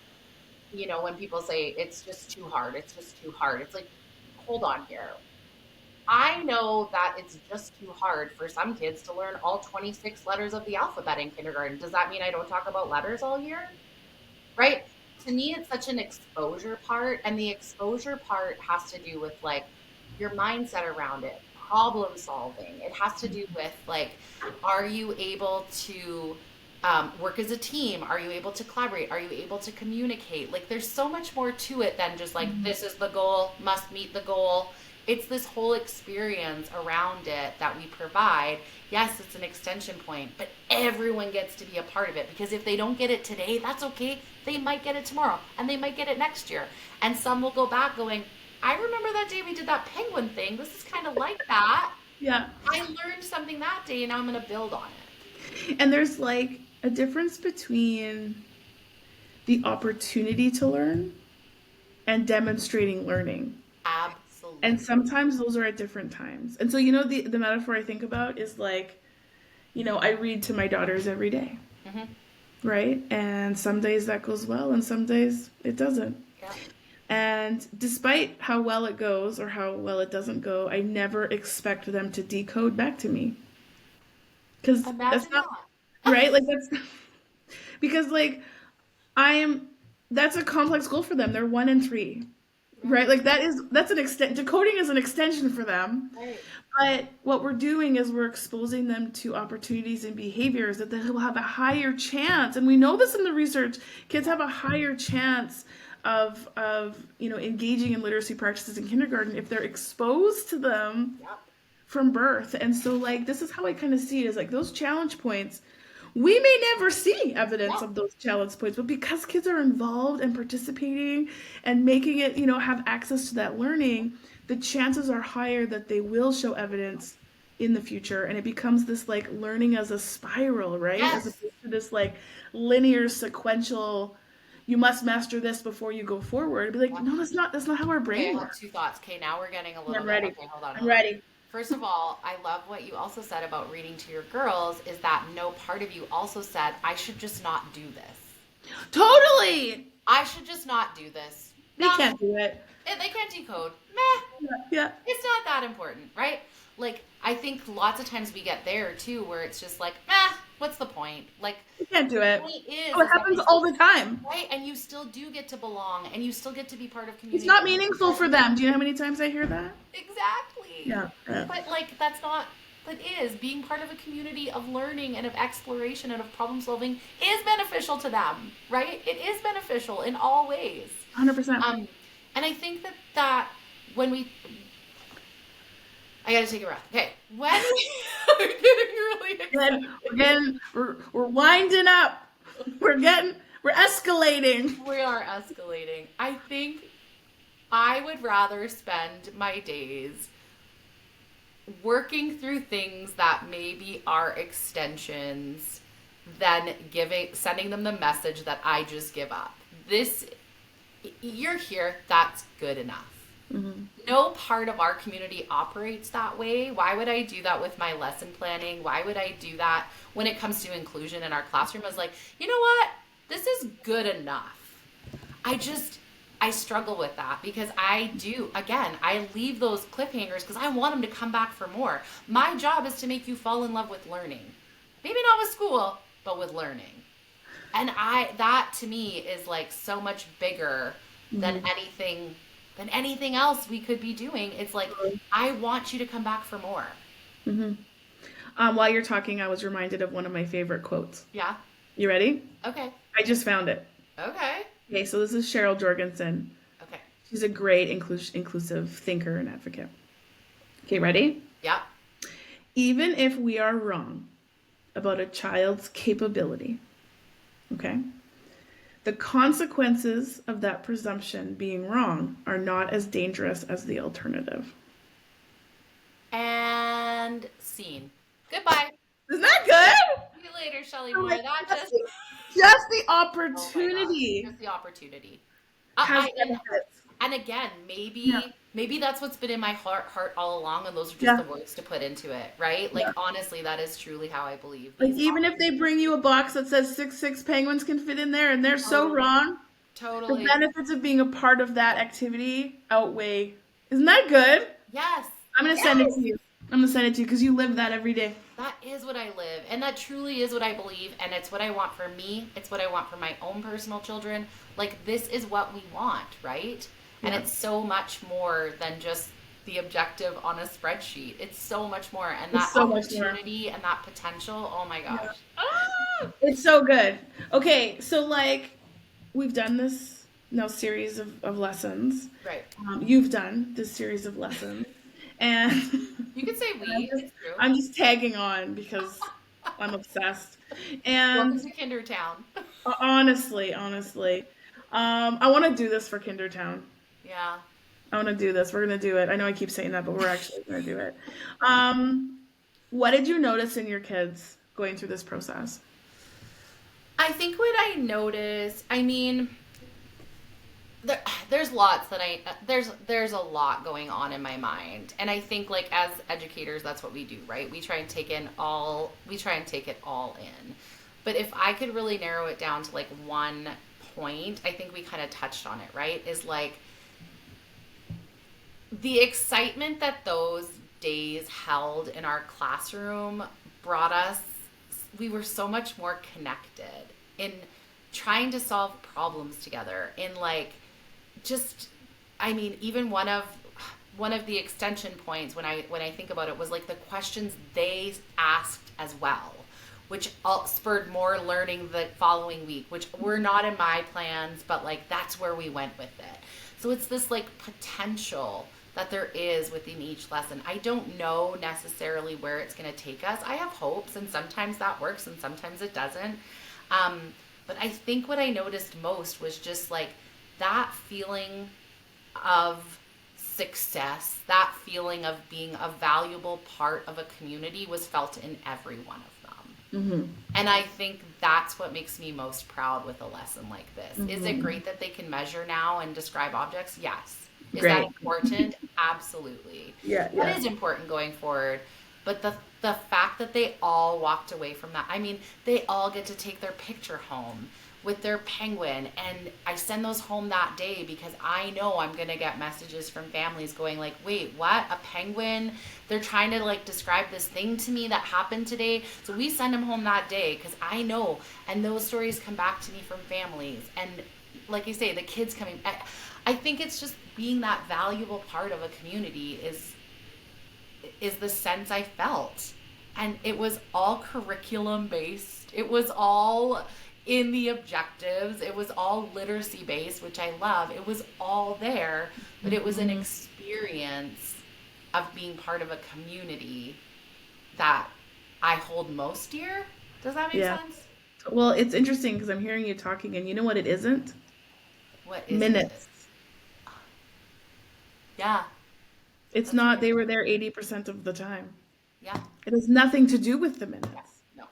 when people say it's just too hard, it's just too hard. It's like, hold on here. I know that it's just too hard for some kids to learn all 26 letters of the alphabet in kindergarten. Does that mean I don't talk about letters all year? Right? To me, it's such an exposure part. And the exposure part has to do with like your mindset around it, problem solving. It has to do with like, are you able to work as a team? Are you able to collaborate? Are you able to communicate? Like, there's so much more to it than just like, this is the goal, must meet the goal. It's this whole experience around it that we provide. Yes, it's an extension point, but everyone gets to be a part of it, because if they don't get it today, that's okay. They might get it tomorrow, and they might get it next year. And some will go back going, I remember that day we did that penguin thing. This is kind of like that. Yeah. I learned something that day, and now I'm going to build on it. And there's like a difference between the opportunity to learn and demonstrating learning. Absolutely. And sometimes those are at different times. And so, the metaphor I think about is like, I read to my daughters every day, right? And some days that goes well, and some days it doesn't. Yeah. And despite how well it goes or how well it doesn't go, I never expect them to decode back to me. Because that's not, right? Like, that's because, like, that's a complex goal for them. They're 1 and 3. Right? Like that's an extent. Decoding is an extension for them. Right. But what we're doing is we're exposing them to opportunities and behaviors that they will have a higher chance. And we know this in the research. Kids have a higher chance of engaging in literacy practices in kindergarten if they're exposed to them from birth. And so, like, this is how I kind of see it, is like those challenge points. We may never see evidence of those challenge points, but because kids are involved and participating and making it, have access to that learning, the chances are higher that they will show evidence in the future. And it becomes this like learning as a spiral, right? Yes. As opposed to this like linear sequential, you must master this before you go forward. It'd be like, no, that's not how our brain works. I have 2 thoughts. Okay, now we're getting a little I'm ready. Okay, hold on. I'm ready. First of all, I love what you also said about reading to your girls, is that no part of you also said, I should just not do this. Totally! I should just not do this. They can't do it. They can't decode. Meh. Yeah. It's not that important, right? Like, I think lots of times we get there, too, where it's just like, meh, what's the point? Like, you can't do it. The point is, it happens all the time. Right? And you still do get to belong, and you still get to be part of community. It's not meaningful for them. Do you know how many times I hear that? Exactly. Yeah. But, like, that's not... That is, being part of a community of learning and of exploration and of problem solving is beneficial to them, right? It is beneficial in all ways. 100%. And I think that when we... I gotta take a breath. Okay. When I'm getting really excited. We're winding up. We're escalating. We are escalating. I think I would rather spend my days working through things that maybe are extensions than sending them the message that I just give up. You're here, that's good enough. Mm-hmm. No part of our community operates that way. Why would I do that with my lesson planning? Why would I do that when it comes to inclusion in our classroom? I was like, you know what? This is good enough. I struggle with that because I leave those cliffhangers because I want them to come back for more. My job is to make you fall in love with learning. Maybe not with school, but with learning. And that to me is like so much bigger than anything else we could be doing. It's like, I want you to come back for more. Mm-hmm. While you're talking, I was reminded of one of my favorite quotes. Yeah. You ready? Okay. I just found it. Okay, so this is Cheryl Jorgensen. Okay. She's a great inclusive thinker and advocate. Okay, ready? Yeah. Even if we are wrong about a child's capability, okay, the consequences of that presumption being wrong are not as dangerous as the alternative. And scene. Goodbye. Isn't that good? See you later, Shelley Moore. Just the opportunity. Oh just the opportunity. And again, maybe that's what's been in my heart all along, and those are just the words to put into it, right? Like, honestly, that is truly how I believe. Like, even if they bring you a box that says 6 penguins can fit in there, and they're so wrong, The Totally. benefits of being a part of that activity outweigh. Isn't that good? Yes. I'm gonna send it Yes. to you. I'm gonna send it to you because you live that every day. That is what I live. And that truly is what I believe. And it's what I want for me. It's what I want for my own personal children. Like, this is what we want, right? And Yeah. it's so much more than just the objective on a spreadsheet. It's so much more. And It's that so much more. opportunity and that potential, oh my Yeah. gosh. Ah! It's so good. Okay, so like we've done this now series of lessons. Right. You've done this series of lessons, and You could say I'm we. just, It's true. I'm just tagging on because I'm obsessed. Welcome And to Kindertown. honestly, I want to do this for Kindertown. Yeah. I want to do this. We're gonna do it. I know I keep saying that, but we're actually gonna do it. Um, what did you notice in your kids going through this process? I think what I noticed, I mean, there's lots that there's a lot going on in my mind, and I think like as educators that's what we do, right? We try and take it all in. But if I could really narrow it down to like one point, I think we kind of touched on it, right? Is like the excitement that those days held in our classroom brought us, we were so much more connected in trying to solve problems together, in like just, I mean, even one of the extension points when I think about it was like the questions they asked as well, which all spurred more learning the following week, which were not in my plans, but like that's where we went with it. So it's this like potential that there is within each lesson. I don't know necessarily where it's going to take us. I have hopes, and sometimes that works and sometimes it doesn't. But I think what I noticed most was just like that feeling of success, that feeling of being a valuable part of a community was felt in every one of them. Mm-hmm. And I think that's what makes me most proud with a lesson like this. Mm-hmm. Is it great that they can measure now and describe objects? Yes. Is Great. that important? Absolutely. Yeah, That yeah. is important going forward. But the fact that they all walked away from that, I mean, they all get to take their picture home with their penguin, and I send those home that day because I know I'm gonna get messages from families going like, wait, what? A penguin? They're trying to like describe this thing to me that happened today. So we send them home that day because I know, and those stories come back to me from families, and like you say, the kids coming. I think it's just being that valuable part of a community is the sense I felt. And it was all curriculum based. It was all in the objectives. It was all literacy based, which I love. It was all there, but it was an experience of being part of a community that I hold most dear. Does that make Yeah. sense? Well, it's interesting because I'm hearing you talking, and you know what it isn't? What is Minutes. it? Yeah, It's that's not, very they were true. there 80% of the time. Yeah, It has nothing to do with the yeah, minutes. no,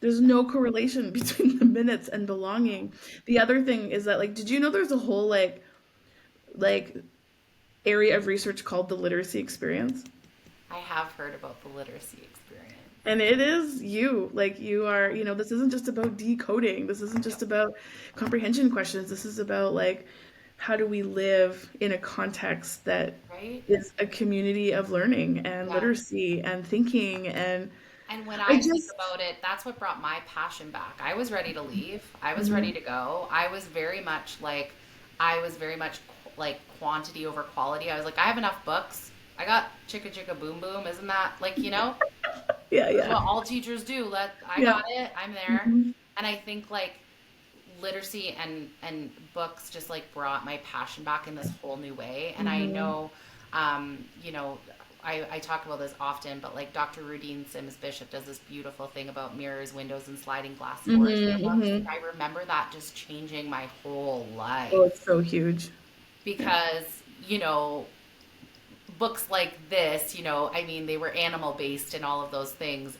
There's no correlation between the minutes and belonging. The other thing is that, like, did you know there's a whole, like area of research called the literacy experience? I have heard about the literacy experience. And it is you. Like, you are, this isn't just about decoding. This isn't No, just about comprehension questions. This is about, like, how do we live in a context that right? is a community of learning and Yeah. literacy and thinking. And And when I I think just, about it, that's what brought my passion back. I was ready to leave. I was ready Mhm. to go. I was very much like quantity over quality. I was like, I have enough books. I got chicka chicka boom boom. Isn't that like, Yeah, that's yeah, what all teachers do. I yeah. got it. I'm there. Mhm. And I think like literacy and books just like brought my passion back in this whole new way. And I Mhm. know, you know, I talk about this often, but like Dr. Rudine Sims Bishop does this beautiful thing about mirrors, windows, and sliding glass doors in her Mhm. books. Mhm. And I remember that just changing my whole Oh, life it's so huge. Yeah. because, books like this, I mean, they were animal based and all of those things,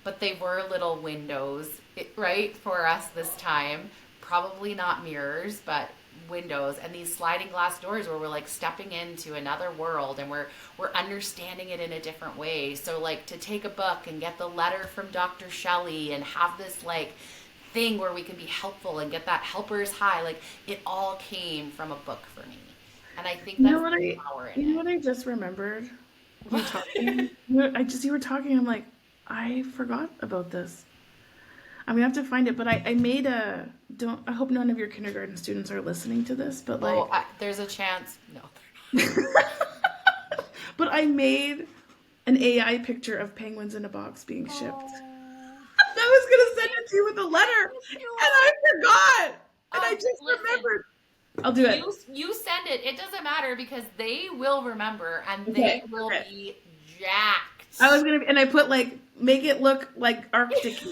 but they were little windows, right, for us this time. Probably not mirrors, but windows and these sliding glass doors where we're like stepping into another world and we're understanding it in a different way. So like to take a book and get the letter from Dr. Shelley and have this like thing where we can be helpful and get that helper's high. Like it all came from a book for me. And I think You know that's what the power in you know it. what I just remembered? You talking. You were talking. I'm like, I forgot about this. I'm gonna have to find it. But I made a. Don't. I hope none of your kindergarten students are listening to this. But Oh, like, there's a chance. No. but I made an AI picture of penguins in a box being shipped. Oh, I was gonna send it to you with a letter, thank you. and I forgot, and I just Listen, remembered. I'll do it. you send it. It doesn't matter because they will remember and Okay. they will Okay. be jacked. I was gonna, and I put like make it look like Arctic.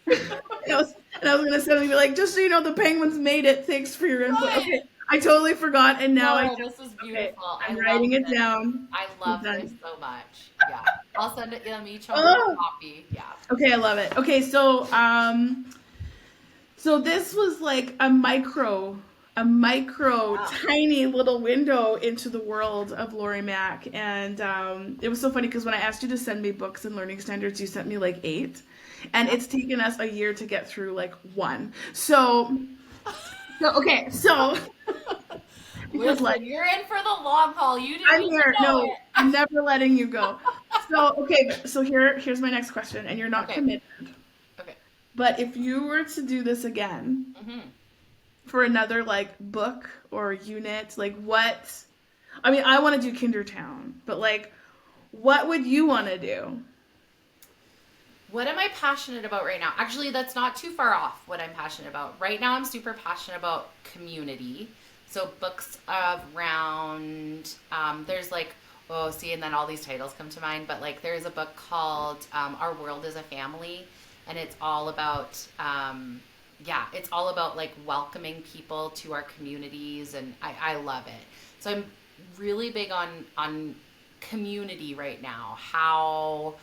And I was gonna send and be like, just so you know, the penguins made it. Thanks for your input. Good. Okay, I totally forgot, and now I Laura, just this is okay. beautiful. I'm I love writing it this. down. I We're love this done. so much. Yeah. I'll send it them each home Oh, copy. Yeah. okay, I love it. Okay, so this was like a micro, Wow. tiny little window into the world of Laurie Mac, and it was so funny because when I asked you to send me books and learning standards, you sent me like 8, and it's taken us a year to get through like 1. So because like Listen, you're in for the long haul. You I'm didn't even here. know No, it. I'm never letting you go. So okay, so here's my next question, and you're not Okay. committed. Okay. But if you were to do this again Hmm. for another like book or unit, like what? I mean, I want to do Kindertown, but like, what would you want to do? What am I passionate about right now? Actually, that's not too far off what I'm passionate about. Right now, I'm super passionate about community. So, books around, there's like, oh, see, and then all these titles come to mind, but like, there's a book called Our World is a Family, and it's all about, yeah, it's all about like welcoming people to our communities, and I love it. So, I'm really big on community right now, how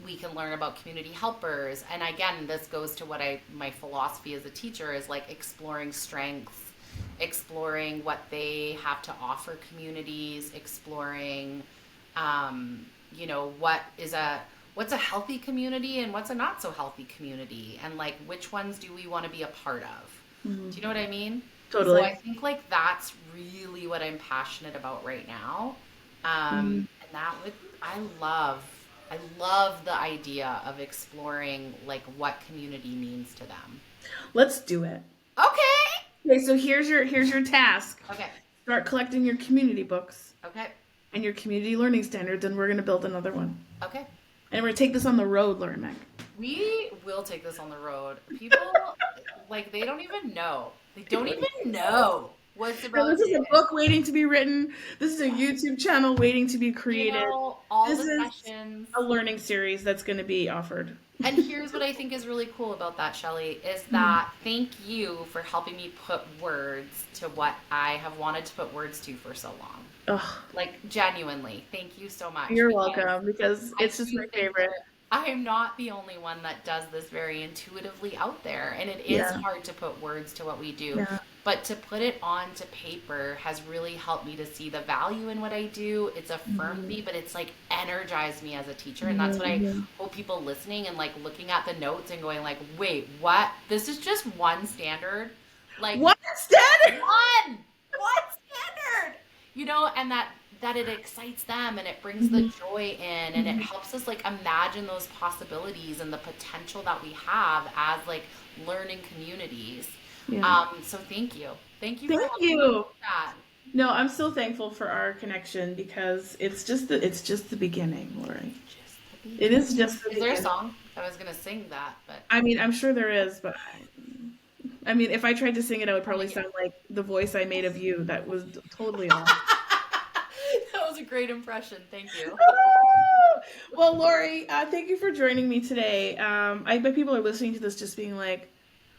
we can learn about community helpers. And again, this goes to what my philosophy as a teacher is like exploring strengths, exploring what they have to offer communities, exploring what's a healthy community and what's a not so healthy community, and like which ones do we want to be a part of. Mm-hmm. Do you know what I mean? So Totally. I think like that's really what I'm passionate about right now. Mm-hmm. And that would I love the idea of exploring like what community means to them. Let's do it. Okay. Okay, so here's your task. Okay. Start collecting your community books Okay. and your community learning standards, and we're gonna build another one. Okay. And we're gonna take this on the road, Lauren Mac. We will take this on the road. People like they don't even know. They don't even know what's No, about this is to a book waiting to be written. This is a YouTube channel waiting to be created. all This the is sessions. a learning series that's going to be offered. And here's what I think is really cool about that, Shelley, is that thank you for helping me put words to what I have wanted to put words to for so long. Ugh, Like, genuinely, thank you so much. you're because welcome, because I it's just do my think favorite. that I am not the only one that does this very intuitively out there. And it is Yeah, hard to put words to what we do. yeah. But to put it onto paper has really helped me to see the value in what I do. It's affirmed me, but it's like energized me as a teacher. And that's what I Mhm. hope people listening and like looking at the notes and going like, wait, what? This is just one standard? Like What standard? one standard, and that it excites them and it brings the joy in and it helps us like imagine those possibilities and the potential that we have as like learning communities. Yeah. So thank you for Thank helping me you. with that. No, I'm so thankful for our connection because it's just the beginning, Lori. Just the It is beginning. just the Is there a beginning. song? I was gonna sing that, but I mean, I'm sure there is, but I mean, if I tried to sing it, I would probably sing it. sound like the voice I made of you. That was totally off. That was a great impression. Thank you. Well, Lori, thank you for joining me today. I bet people are listening to this just being like,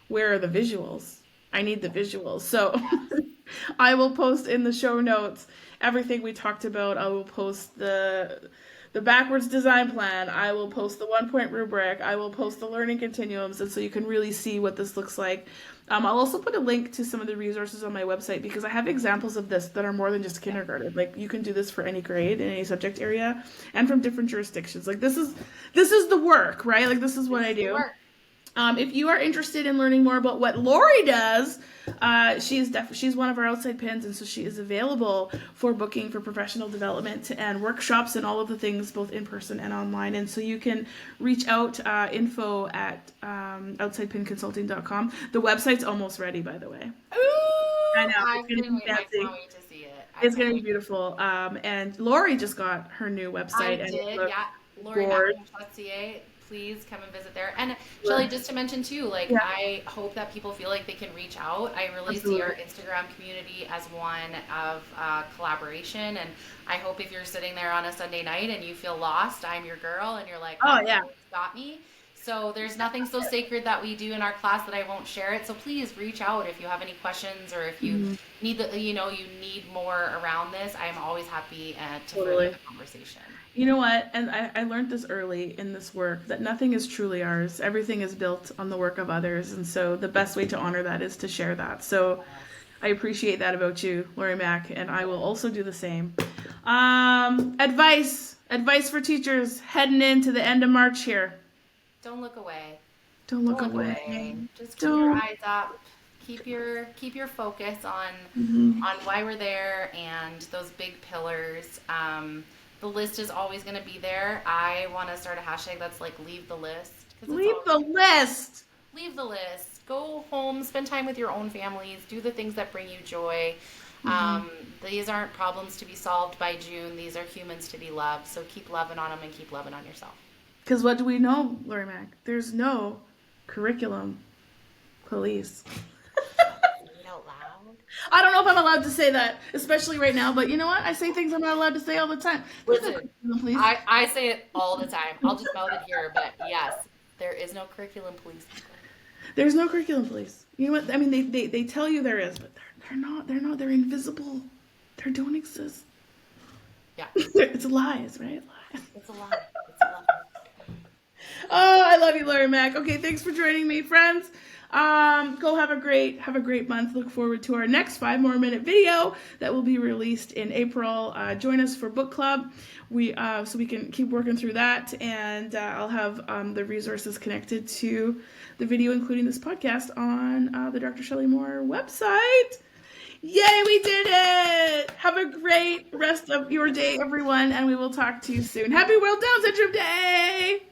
where are the visuals? I need the visuals. So Yes. I will post in the show notes everything we talked about. I will post the backwards design plan. I will post the 1 point rubric. I will post the learning continuums, and so you can really see what this looks like. I'll also put a link to some of the resources on my website because I have examples of this that are more than just kindergarten. Like you can do this for any grade in any subject area and from different jurisdictions. Like this is the work, right? Like this is what This I is the do. work. If you are interested in learning more about what Laurie does, she's one of our outside pins, and so she is available for booking for professional development and workshops and all of the things, both in person and online. And so you can reach out, info at outsidepinconsulting.com. The website's almost ready, by the way. Ooh, I know, I it's gonna be can't fancy. wait to see it. It's gonna be beautiful. And Laurie just got her new website, I and it did, looks yeah. gorgeous. LaurieMcIntosh.ca. Please come and visit there. And Shelley, just to mention too, like Yeah. I hope that people feel like they can reach out. I really see our Instagram community as one of collaboration, and I hope if you're sitting there on a Sunday night and you feel lost, I'm your girl, and you're like, Oh yeah. got me. So there's nothing so sacred that we do in our class that I won't share it. So please reach out if you have any questions, or if you need you need more around this. I'm always happy to further the conversation. You know what? And I learned this early in this work, that nothing is truly ours. Everything is built on the work of others. And so the best way to honor that is to share that. So I appreciate that about you, Laurie Mac, and I will also do the same. Advice for teachers heading into the end of March here. Don't look away. Don't look away. Just keep your eyes up. Keep your focus on why we're there and those big pillars. The list is always going to be there. I want to start a hashtag that's like leave the list. Leave the list. Leave the list. Go home, spend time with your own families, do the things that bring you joy. These aren't problems to be solved by June. These are humans to be loved. So keep loving on them and keep loving on yourself. Because what do we know, Laurie Mac? There's no curriculum police. I don't know if I'm allowed to say that, especially right now, but you know what? I say things I'm not allowed to say all the time. Listen, I say it all the time. I'll just mouth it here, but yes, there is no curriculum police. There's no curriculum police. You know what? I mean, they tell you there is, but they're not. They're invisible. They don't exist. Yeah. It's lies, right? Lies. It's a lie. It's a lie. Oh, I love you, Laurie Mac. Okay, thanks for joining me, friends. Go have a great month. Look forward to our next 5 more minute video that will be released in April. Join us for book club. So we can keep working through that, and I'll have the resources connected to the video, including this podcast, on the Dr. Shelley Moore website. Yay, we did it! Have a great rest of your day, everyone, and we will talk to you soon. Happy World Down Syndrome Day!